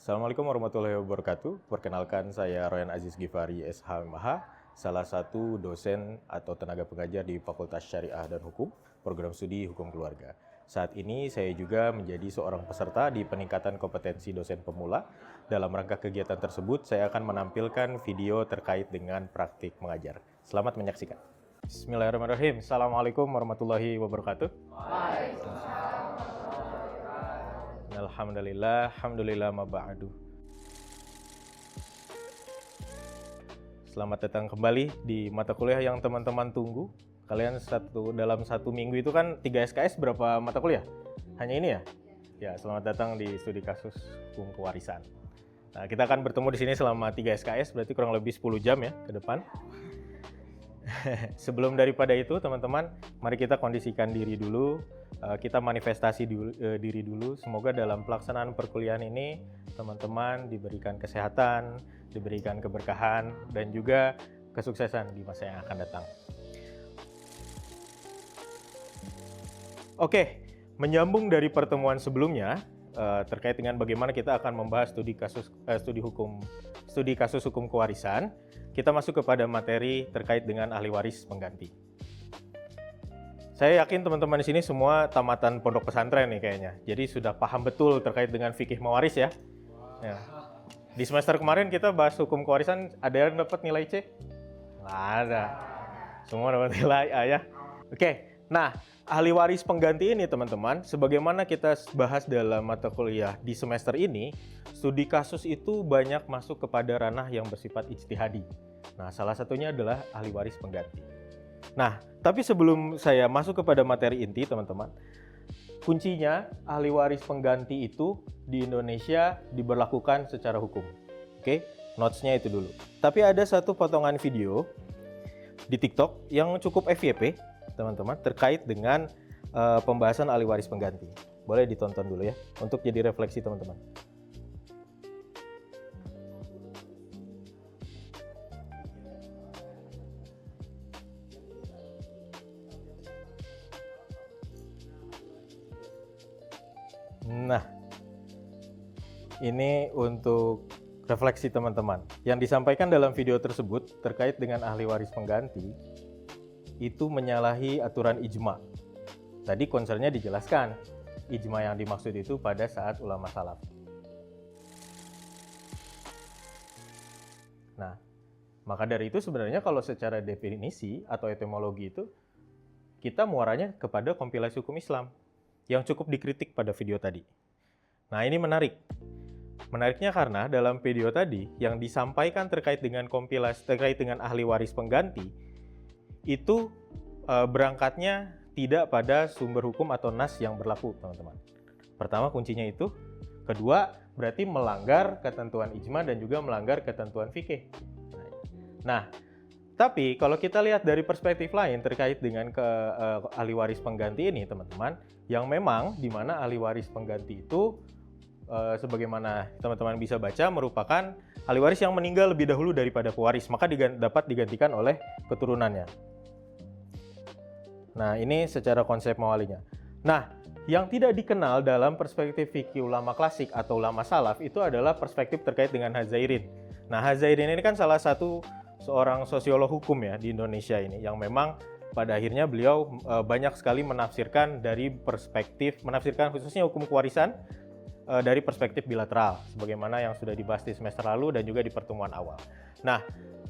Assalamualaikum warahmatullahi wabarakatuh. Perkenalkan saya Royan Aziz Gifari SH.MH, salah satu dosen atau tenaga pengajar di Fakultas Syariah dan Hukum, Program Studi Hukum Keluarga. Saat ini saya juga menjadi seorang peserta di peningkatan kompetensi dosen pemula. Dalam rangka kegiatan tersebut, saya akan menampilkan video terkait dengan praktik mengajar. Selamat menyaksikan. Bismillahirrahmanirrahim. Assalamualaikum warahmatullahi wabarakatuh. Alhamdulillah, alhamdulillah ma ba'du. Selamat datang kembali di mata kuliah yang teman-teman tunggu. Kalian dalam satu minggu itu kan 3 SKS berapa mata kuliah? Hanya ini ya? Ya, selamat datang di studi kasus hukum kewarisan. Nah, kita akan bertemu di sini selama 3 SKS, berarti kurang lebih 10 jam ya ke depan. Sebelum daripada itu, teman-teman, mari kita kondisikan diri dulu. Kita manifestasi diri dulu. Semoga dalam pelaksanaan perkuliahan ini teman-teman diberikan kesehatan, diberikan keberkahan, dan juga kesuksesan di masa yang akan datang. Oke, menyambung dari pertemuan sebelumnya terkait dengan bagaimana kita akan membahas studi kasus hukum kewarisan, kita masuk kepada materi terkait dengan ahli waris pengganti. Saya yakin teman-teman di sini semua tamatan pondok pesantren nih kayaknya. Jadi sudah paham betul terkait dengan fikih mewaris ya. Ya. Di semester kemarin kita bahas hukum kewarisan, ada yang dapat nilai C? Nggak ada. Semua dapat nilai A ya. Oke, nah ahli waris pengganti ini teman-teman, sebagaimana kita bahas dalam mata kuliah di semester ini, studi kasus itu banyak masuk kepada ranah yang bersifat ijtihadi. Nah, salah satunya adalah ahli waris pengganti. Nah, tapi sebelum saya masuk kepada materi inti, teman-teman, kuncinya ahli waris pengganti itu di Indonesia diberlakukan secara hukum. Oke, notes-nya itu dulu. Tapi ada satu potongan video di TikTok yang cukup FYP, teman-teman, terkait dengan pembahasan ahli waris pengganti. Boleh ditonton dulu ya, untuk jadi refleksi teman-teman. Nah, ini untuk refleksi teman-teman. Yang disampaikan dalam video tersebut terkait dengan ahli waris pengganti itu menyalahi aturan ijma. Tadi concernnya dijelaskan, ijma yang dimaksud itu pada saat ulama salaf. Nah, maka dari itu sebenarnya kalau secara definisi atau etimologi itu, kita muaranya kepada kompilasi hukum Islam yang cukup dikritik pada video tadi. Nah, ini menarik. Menariknya karena dalam video tadi yang disampaikan terkait dengan kompilasi, terkait dengan ahli waris pengganti, itu berangkatnya tidak pada sumber hukum atau nas yang berlaku, teman-teman. Pertama, kuncinya itu. Kedua, berarti melanggar ketentuan ijma dan juga melanggar ketentuan fikih. Nah, tapi kalau kita lihat dari perspektif lain terkait dengan ahli waris pengganti ini, teman-teman, yang memang di mana ahli waris pengganti itu sebagaimana teman-teman bisa baca merupakan ahli waris yang meninggal lebih dahulu daripada pewaris, maka dapat digantikan oleh keturunannya. Nah, ini secara konsep mawalinya. Nah, yang tidak dikenal dalam perspektif fikih ulama klasik atau ulama salaf itu adalah perspektif terkait dengan Hadzairin. Nah, Hadzairin ini kan salah satu seorang sosiolog hukum ya di Indonesia ini, yang memang pada akhirnya beliau banyak sekali menafsirkan khususnya hukum kewarisan dari perspektif bilateral, sebagaimana yang sudah dibahas di semester lalu dan juga di pertemuan awal. Nah,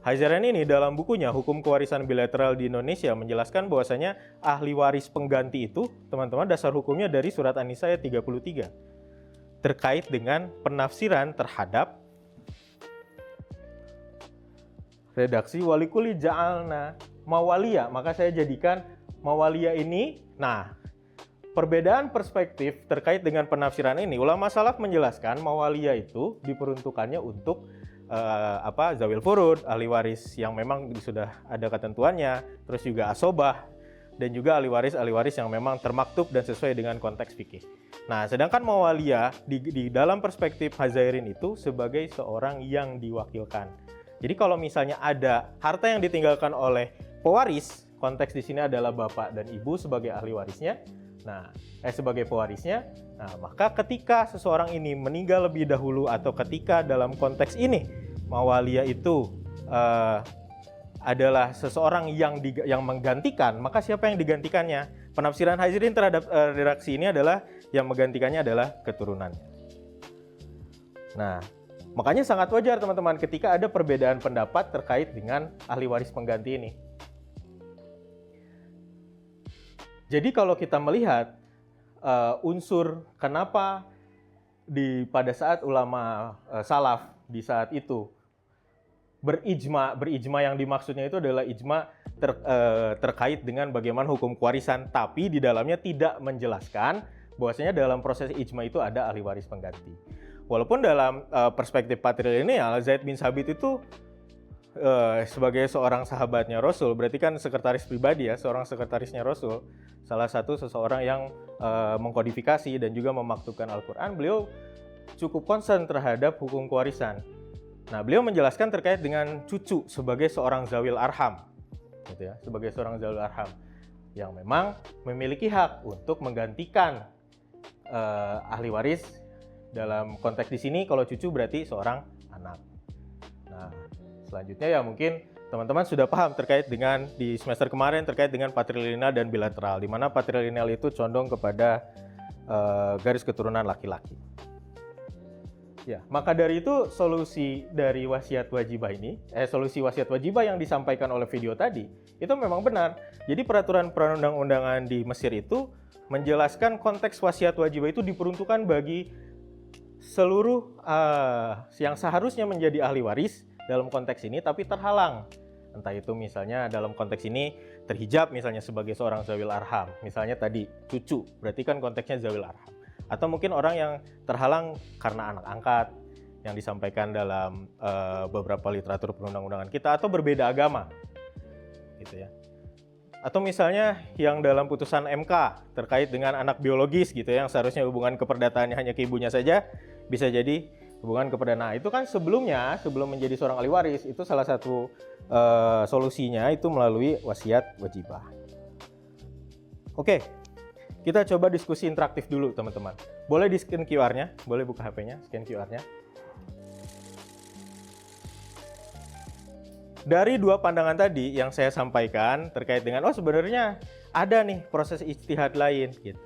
Hadzairin ini dalam bukunya Hukum Kewarisan Bilateral di Indonesia menjelaskan bahwasanya ahli waris pengganti itu, teman-teman, dasar hukumnya dari surat An-Nisa ayat 33 terkait dengan penafsiran terhadap redaksi walikuli ja'alna mawaliya, maka saya jadikan mawaliya ini. Nah, perbedaan perspektif terkait dengan penafsiran ini, ulama salaf menjelaskan mawaliya itu diperuntukannya untuk zawil furud, ahli waris yang memang sudah ada ketentuannya, terus juga asobah, dan juga ahli waris yang memang termaktub dan sesuai dengan konteks fikih. Nah, sedangkan mawaliya di dalam perspektif Hadzairin itu sebagai seorang yang diwakilkan. Jadi kalau misalnya ada harta yang ditinggalkan oleh pewaris, konteks di sini adalah bapak dan ibu sebagai ahli warisnya. Nah, sebagai pewarisnya, nah maka ketika seseorang ini meninggal lebih dahulu atau ketika dalam konteks ini mawalia itu adalah seseorang yang menggantikan, maka siapa yang digantikannya? Penafsiran hadirin terhadap redaksi ini adalah yang menggantikannya adalah keturunannya. Nah, makanya sangat wajar teman-teman ketika ada perbedaan pendapat terkait dengan ahli waris pengganti ini. Jadi kalau kita melihat unsur kenapa pada saat ulama salaf di saat itu berijma yang dimaksudnya itu adalah ijma terkait dengan bagaimana hukum kewarisan, tapi di dalamnya tidak menjelaskan bahwasanya dalam proses ijma itu ada ahli waris pengganti. Walaupun dalam perspektif patrilineal, Zaid bin Sabit itu sebagai seorang sahabatnya Rasul, berarti kan sekretaris pribadi ya, seorang sekretarisnya Rasul, salah satu seseorang yang mengkodifikasi dan juga memaktubkan Al-Quran, beliau cukup concern terhadap hukum kewarisan. Nah, beliau menjelaskan terkait dengan cucu sebagai seorang zawil arham, gitu ya, sebagai seorang zawil arham yang memang memiliki hak untuk menggantikan ahli waris. Dalam konteks di sini, kalau cucu berarti seorang anak. Nah, selanjutnya ya mungkin teman-teman sudah paham terkait dengan di semester kemarin terkait dengan patrilineal dan bilateral, di mana patrilineal itu condong kepada garis keturunan laki-laki. Ya, maka dari itu solusi dari wasiat wajibah ini, solusi wasiat wajibah yang disampaikan oleh video tadi, itu memang benar. Jadi peraturan perundang-undangan di Mesir itu menjelaskan konteks wasiat wajibah itu diperuntukkan bagi seluruh yang seharusnya menjadi ahli waris dalam konteks ini tapi terhalang. Entah itu misalnya dalam konteks ini terhijab misalnya sebagai seorang zawil arham. Misalnya tadi cucu, berarti kan konteksnya zawil arham. Atau mungkin orang yang terhalang karena anak angkat yang disampaikan dalam beberapa literatur perundang-undangan kita, atau berbeda agama. Gitu ya. Atau misalnya yang dalam putusan MK terkait dengan anak biologis gitu ya, yang seharusnya hubungan keperdataannya hanya ke ibunya saja, bisa jadi hubungan kepada itu kan sebelum menjadi seorang ahli waris, itu salah satu solusinya itu melalui wasiat wajibah. Oke, kita coba diskusi interaktif dulu teman-teman. Boleh di scan QR-nya, boleh buka HP-nya, scan QR-nya. Dari dua pandangan tadi yang saya sampaikan terkait dengan sebenarnya ada nih proses ijtihad lain gitu.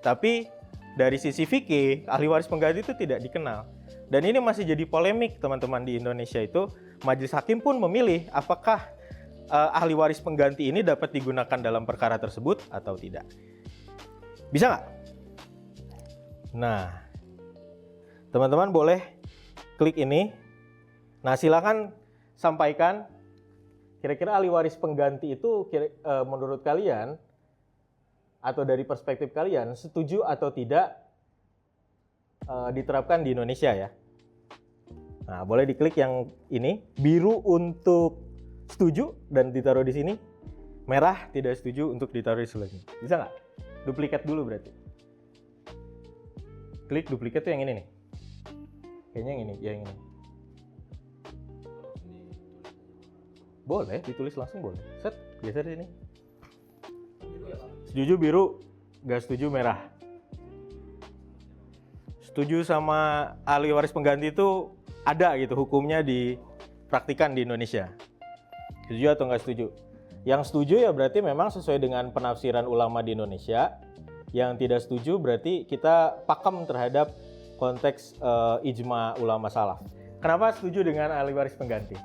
Tapi dari sisi fikih, ahli waris pengganti itu tidak dikenal. Dan ini masih jadi polemik teman-teman di Indonesia itu. Majelis hakim pun memilih apakah ahli waris pengganti ini dapat digunakan dalam perkara tersebut atau tidak. Bisa nggak? Nah, teman-teman boleh klik ini. Nah, silakan sampaikan kira-kira ahli waris pengganti itu menurut kalian atau dari perspektif kalian setuju atau tidak diterapkan di Indonesia ya. Nah, boleh diklik yang ini, biru untuk setuju dan ditaruh di sini, merah tidak setuju untuk ditaruh di sebelahnya. Bisa nggak? Duplikat dulu berarti. Klik duplikat tuh yang ini nih. Kayaknya yang ini, ya yang ini. Boleh, ditulis langsung boleh. Set, geser sini. Setuju biru, nggak setuju merah. Setuju sama ahli waris pengganti itu ada gitu, hukumnya dipraktikan di Indonesia. Setuju atau nggak setuju? Yang setuju ya berarti memang sesuai dengan penafsiran ulama di Indonesia. Yang tidak setuju berarti kita pakem terhadap konteks ijma ulama salaf. Kenapa setuju dengan ahli waris pengganti?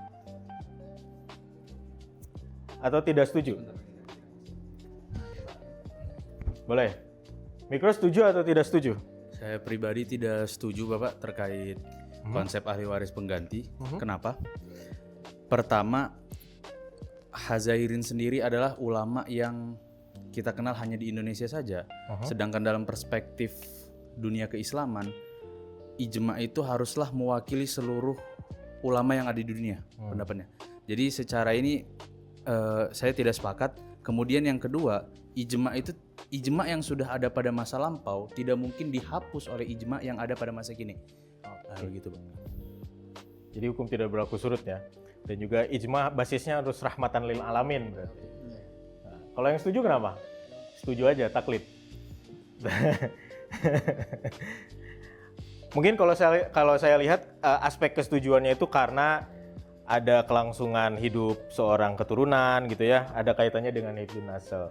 Atau tidak setuju? Boleh. Mikro setuju atau tidak setuju? Saya pribadi tidak setuju Bapak terkait konsep ahli waris pengganti. Kenapa? Pertama, Hazairin sendiri adalah ulama yang kita kenal hanya di Indonesia saja. Sedangkan dalam perspektif dunia keislaman, ijma itu haruslah mewakili seluruh ulama yang ada di dunia, pendapatnya. Jadi secara ini saya tidak sepakat. Kemudian yang kedua, ijma yang sudah ada pada masa lampau tidak mungkin dihapus oleh ijma yang ada pada masa kini. Gitu, Pak. Jadi hukum tidak berlaku surut ya. Dan juga ijma basisnya harus rahmatan lil alamin berarti. Nah, kalau yang setuju kenapa? Setuju aja taklid. Mungkin kalau saya lihat aspek kesetujuannya itu karena ada kelangsungan hidup seorang keturunan gitu ya, ada kaitannya dengan Hifdzun Nasl.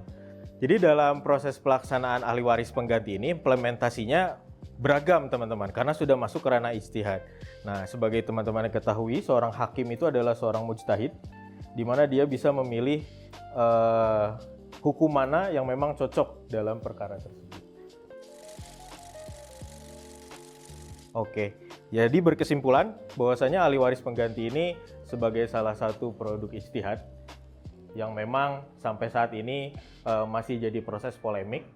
Jadi dalam proses pelaksanaan ahli waris pengganti ini implementasinya beragam teman-teman, karena sudah masuk ke ranah ijtihad. Nah, sebagai teman-teman yang ketahui, seorang hakim itu adalah seorang mujtahid, di mana dia bisa memilih hukum mana yang memang cocok dalam perkara tersebut. Oke, jadi berkesimpulan bahwasanya ahli waris pengganti ini sebagai salah satu produk ijtihad yang memang sampai saat ini masih jadi proses polemik.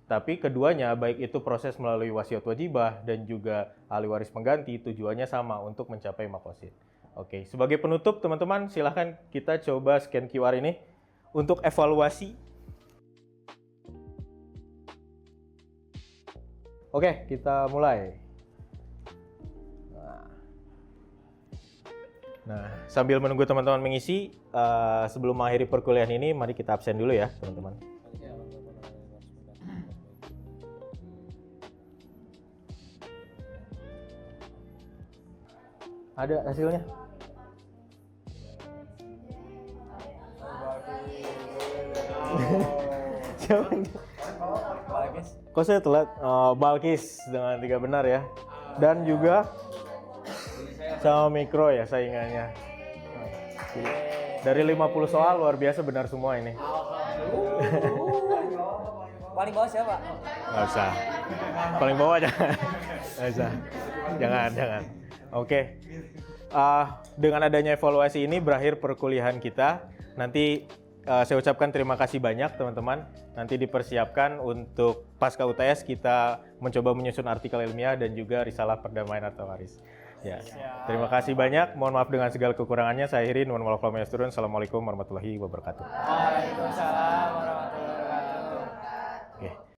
Tapi keduanya, baik itu proses melalui wasiat wajibah dan juga ahli waris pengganti, tujuannya sama untuk mencapai maqasid. Oke, sebagai penutup teman-teman, silahkan kita coba scan QR ini untuk evaluasi. Oke, kita mulai. Nah, sambil menunggu teman-teman mengisi, sebelum mengakhiri perkuliahan ini, mari kita absen dulu ya, teman-teman. Ada hasilnya? Siapa? Balkis. Kok saya telat? Balkis dengan 3 benar ya. Dan juga sama Mikro ya saingannya. Jadi, dari 50 soal luar biasa benar semua ini. Paling bawah siapa? Nggak usah. Paling bawah jangan. Nggak usah. Jangan. Oke. Dengan adanya evaluasi ini berakhir perkuliahan kita. Nanti saya ucapkan terima kasih banyak teman-teman. Nanti dipersiapkan untuk pasca UTS kita mencoba menyusun artikel ilmiah dan juga risalah perdamaian harta waris. Ya. Terima kasih banyak. Mohon maaf dengan segala kekurangannya. Saya akhiri. Assalamualaikum warahmatullahi wabarakatuh. Waalaikumsalam.